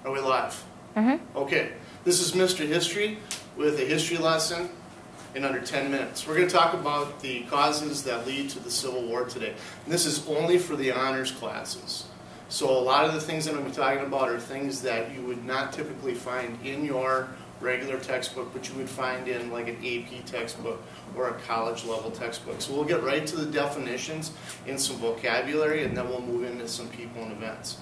Are we live? Okay. This is Mr. History with a history lesson in under 10 minutes. We're going to talk about the causes that lead to the Civil War today. And this is only for the honors classes. So a lot of the things that I'm talking about are things that you would not typically find in your regular textbook, but you would find in like an AP textbook or a college level textbook. So we'll get right to the definitions and some vocabulary, and then we'll move into some people and events.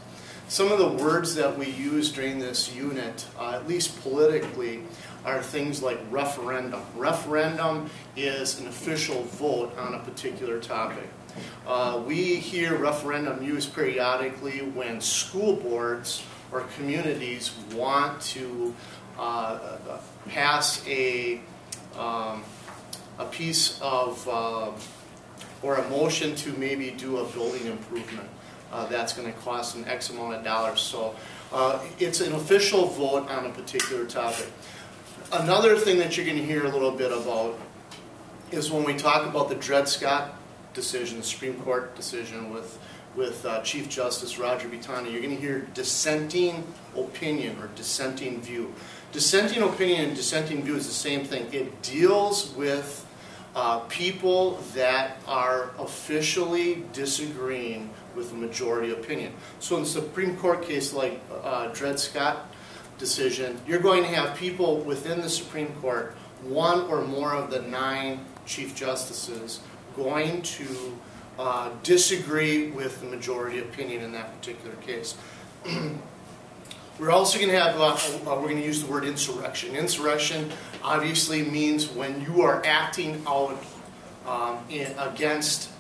Some of the words that we use during this unit, at least politically, are things like referendum. Referendum is an official vote on a particular topic. We hear referendum used periodically when school boards or communities want to pass a piece of, or a motion to maybe do a building improvement. That's going to cost an X amount of dollars. So it's an official vote on a particular topic. Another thing that you're going to hear a little bit about is when we talk about the Dred Scott decision, the Supreme Court decision with Chief Justice Roger B. Taney, you're going to hear dissenting opinion or dissenting view. Dissenting opinion and dissenting view is the same thing. It deals with people that are officially disagreeing with the majority opinion. So in the Supreme Court case like Dred Scott decision, you're going to have people within the Supreme Court, one or more of the 9 Chief Justices, going to disagree with the majority opinion in that particular case. We're also going to have, we're going to use the word insurrection. Insurrection obviously means when you are acting out against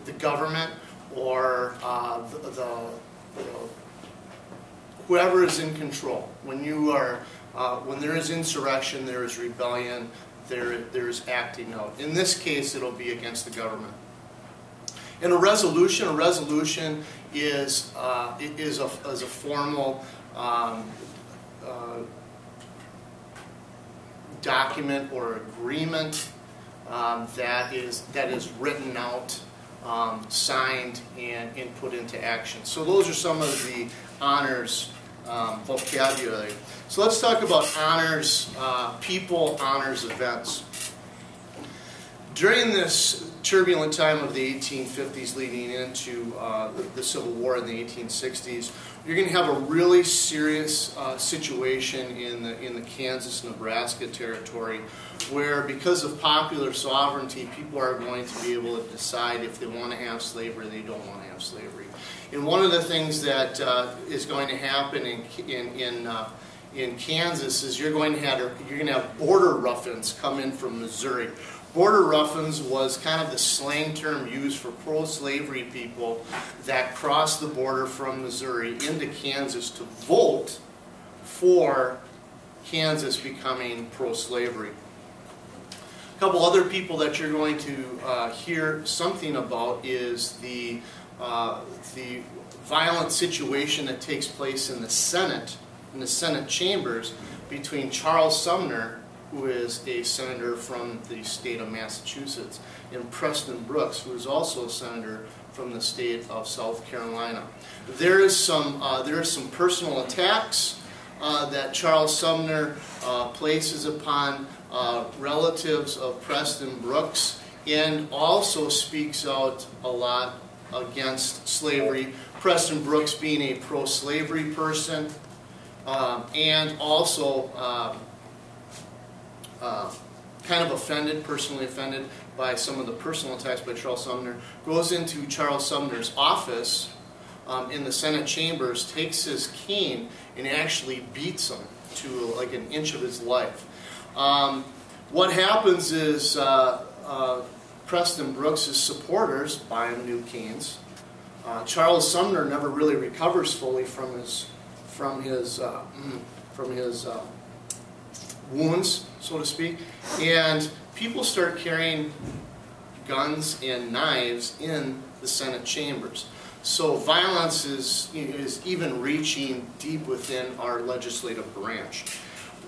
the government or whoever is in control. When you are, when there is insurrection, there is rebellion, there is acting out. In this case, it'll be against the government. And a resolution is a formal document or agreement that is written out, signed, and put into action. So those are some of the honors vocabulary. So let's talk about honors, people, honors, events. During this turbulent time of the 1850s leading into the Civil War in the 1860s, you're going to have a really serious situation in the Kansas-Nebraska territory where, because of popular sovereignty, people are going to be able to decide if they want to have slavery or they don't want to have slavery. And one of the things that is going to happen in Kansas is you're going to have border ruffians come in from Missouri. Border ruffians was kind of the slang term used for pro-slavery people that crossed the border from Missouri into Kansas to vote for Kansas becoming pro-slavery. A couple other people that you're going to hear something about is the violent situation that takes place in the Senate chambers between Charles Sumner, who is a senator from the state of Massachusetts, and Preston Brooks, who is also a senator from the state of South Carolina. There is some personal attacks that Charles Sumner places upon relatives of Preston Brooks, and also speaks out a lot against slavery. Preston Brooks being a pro-slavery person, and also kind of personally offended by some of the personal attacks by Charles Sumner, goes into Charles Sumner's office in the Senate chambers, takes his cane, and actually beats him to like an inch of his life. What happens is Preston Brooks' supporters buy him new canes. Charles Sumner never really recovers fully from his wounds, so to speak, and people start carrying guns and knives in the Senate chambers. So violence is even reaching deep within our legislative branch.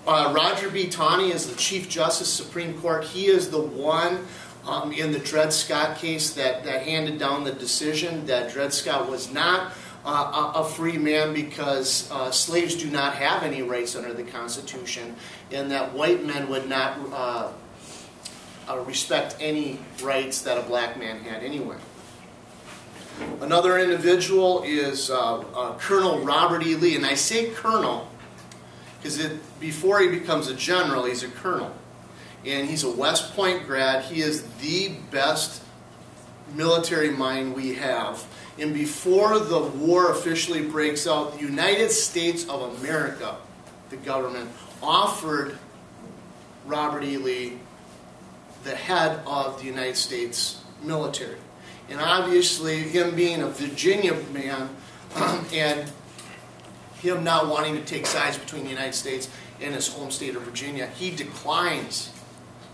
Roger B. Taney is the Chief Justice Supreme Court. He is the one in the Dred Scott case that handed down the decision that Dred Scott was not a free man because slaves do not have any rights under the Constitution, and that white men would not respect any rights that a black man had anyway. Another individual is Colonel Robert E. Lee, and I say colonel because before he becomes a general, he's a colonel. And he's a West Point grad. He is the best military mind we have. And before the war officially breaks out, the United States of America, the government, offered Robert E. Lee the head of the United States military. And obviously, him being a Virginia man and him not wanting to take sides between the United States and his home state of Virginia, he declines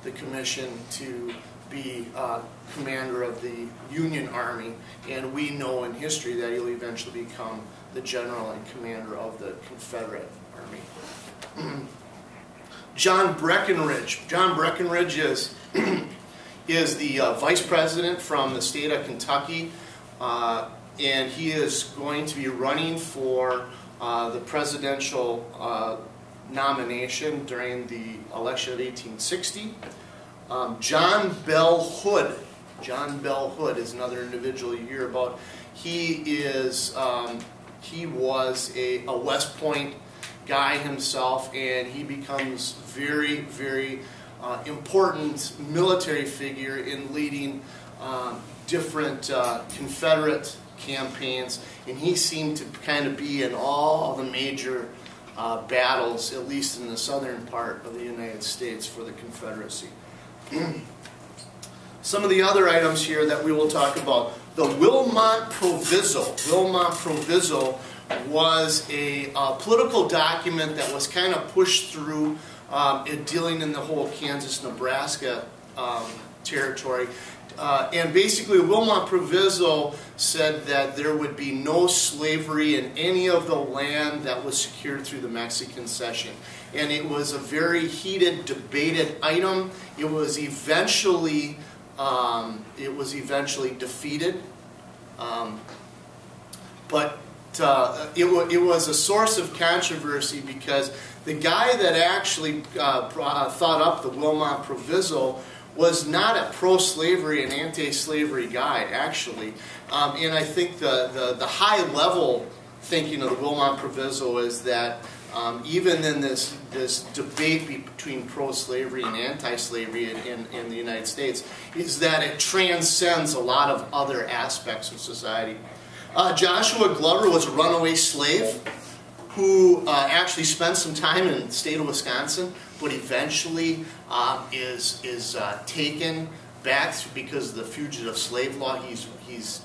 the commission to be commander of the Union Army, and we know in history that he'll eventually become the general and commander of the Confederate Army. John Breckinridge. John Breckinridge is the vice president from the state of Kentucky, and he is going to be running for the presidential nomination during the election of 1860. John Bell Hood. John Bell Hood is another individual you hear about. He was a West Point guy himself, and he becomes very, very important military figure in leading different Confederate campaigns, and he seemed to kind of be in all the major battles, at least in the southern part of the United States, for the Confederacy. Some of the other items here that we will talk about. The Wilmot Proviso. Wilmot Proviso was a political document that was kind of pushed through dealing in the whole Kansas-Nebraska territory. And basically, Wilmot Proviso said that there would be no slavery in any of the land that was secured through the Mexican Cession. And it was a very heated, debated item. It was eventually defeated, but it was a source of controversy because the guy that actually thought up the Wilmot Proviso was not a pro-slavery and anti-slavery guy, actually. And I think the high-level thinking of the Wilmot Proviso is that even in this debate between pro-slavery and anti-slavery in the United States, is that it transcends a lot of other aspects of society. Joshua Glover was a runaway slave who actually spent some time in the state of Wisconsin, but eventually is taken back because of the fugitive slave law. He's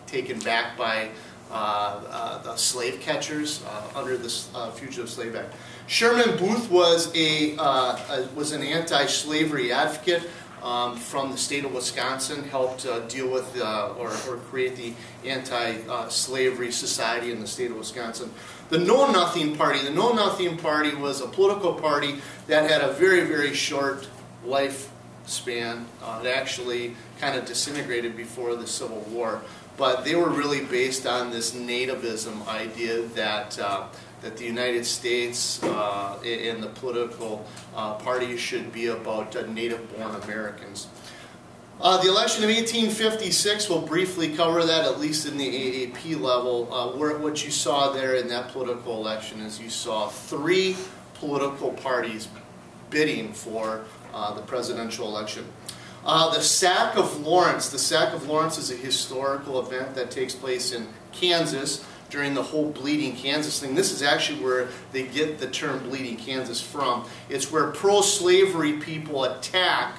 taken back by the slave catchers under the Fugitive Slave Act. Sherman Booth was an anti-slavery advocate from the state of Wisconsin. Helped deal with or create the anti-slavery society in the state of Wisconsin. The Know Nothing Party. The Know Nothing Party was a political party that had a very, very short lifespan. It actually kind of disintegrated before the Civil War. But they were really based on this nativism idea that the United States and the political party should be about native-born Americans. The election of 1856, we'll briefly cover that, at least in the AAP level. What you saw there in that political election is you saw 3 political parties bidding for the presidential election. The Sack of Lawrence. The Sack of Lawrence is a historical event that takes place in Kansas during the whole Bleeding Kansas thing. This is actually where they get the term Bleeding Kansas from. It's where pro-slavery people attack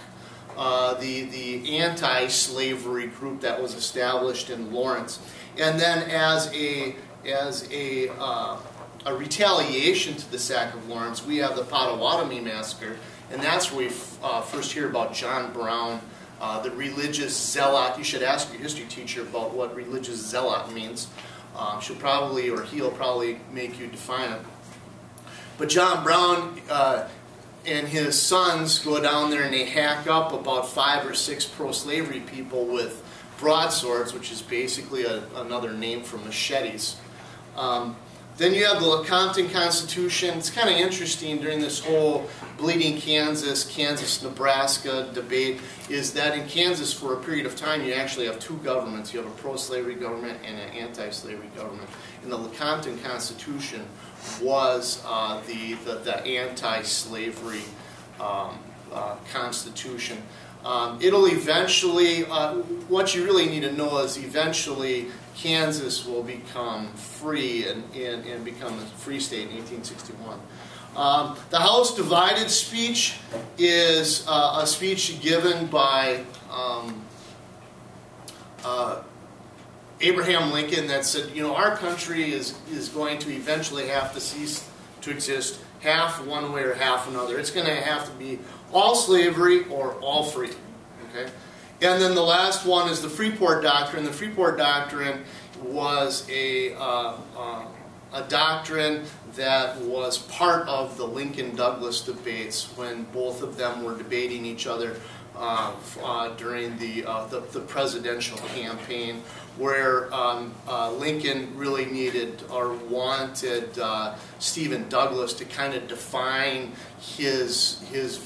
the anti-slavery group that was established in Lawrence. And then as a retaliation to the Sack of Lawrence, we have the Potawatomi Massacre. And that's where we first hear about John Brown, the religious zealot. You should ask your history teacher about what religious zealot means. He'll probably make you define it. But John Brown and his sons go down there and they hack up about 5 or 6 pro-slavery people with broadswords, which is basically another name for machetes. Then you have the Lecompton Constitution. It's kind of interesting during this whole Bleeding Kansas, Kansas-Nebraska debate, is that in Kansas for a period of time you actually have two governments. You have a pro-slavery government and an anti-slavery government. And the Lecompton Constitution was the anti-slavery constitution. It'll eventually, what you really need to know is eventually Kansas will become free and become a free state in 1861. The House Divided speech is a speech given by Abraham Lincoln that said, you know, our country is going to eventually have to cease to exist, half one way or half another. It's going to have to be all slavery or all free. Okay? And then the last one is the Freeport Doctrine. The Freeport Doctrine was a doctrine that was part of the Lincoln-Douglas debates when both of them were debating each other during the presidential campaign, where Lincoln really needed or wanted Stephen Douglas to kind of define his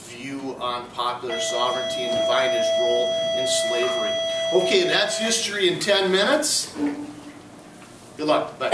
view on popular sovereignty and define his role in slavery. Okay, that's history in 10 minutes. Good luck. Bye.